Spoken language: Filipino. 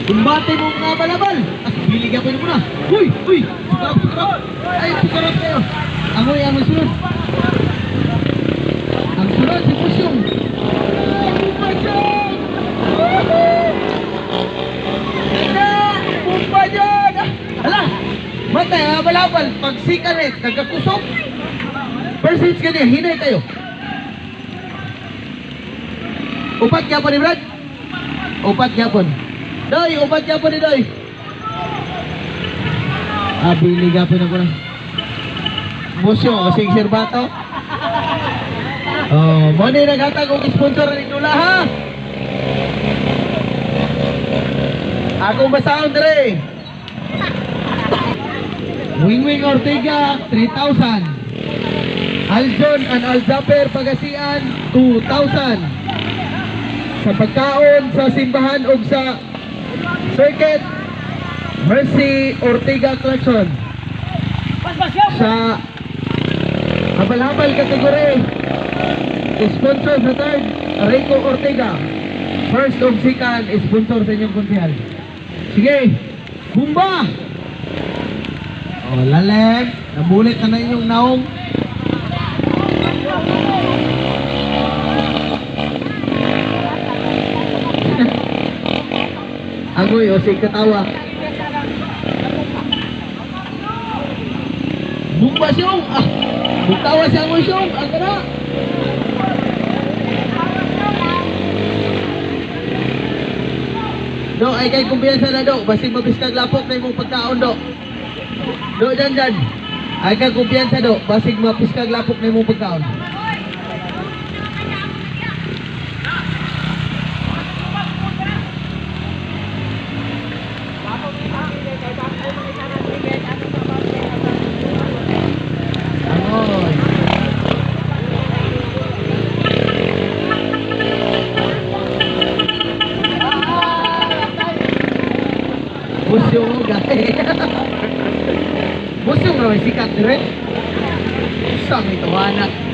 Kumbate mo mga balabal. As biligyan ko mo na. Uy! Uy! Sukarap, sukarap! Ay, sukarap kayo. Amoy, amoy sunod. Ang sunod, si Pusyong. Pusyong! Pumpa dyan! Hala! Matay, mga balabal. Pag sikaret, nagkakusok. First hits ka niya, hinay tayo. Upat gyapon ni Brad. Upat gyapon. Doy, upat gyapon ni Doy. Bili gyapon ako na. Musyo, kasing sirbato. Oh, mo ni naghatag og sponsor ni Dula ha. Ako basaon dire. Wing Ortega 3,000. Aljon and Alzaper Pagasian 2,000. Sa pagkaon sa simbahan o sa circuit, Mercy Ortega Collection. Sa habal-habal kategori, sponsor sa third, Rico Ortega. First of second, sponsor sa inyong konsihal. Sige, bumba! O, lalim. Nabulit na inyong naong. Agoy, o sige katawa. Bumba siyong! Buktawa siya agoy siyong! Ang kana! Do, ay kay kumpiyansa na do. Basig mabiskag lapok na imong pagkaon do. Do, dyan. Ay kay kumpiyansa do. Basig mabiskag lapok na imong pagkaon. Musyong gay. Musyong na may sikat rin. Isang ito anak.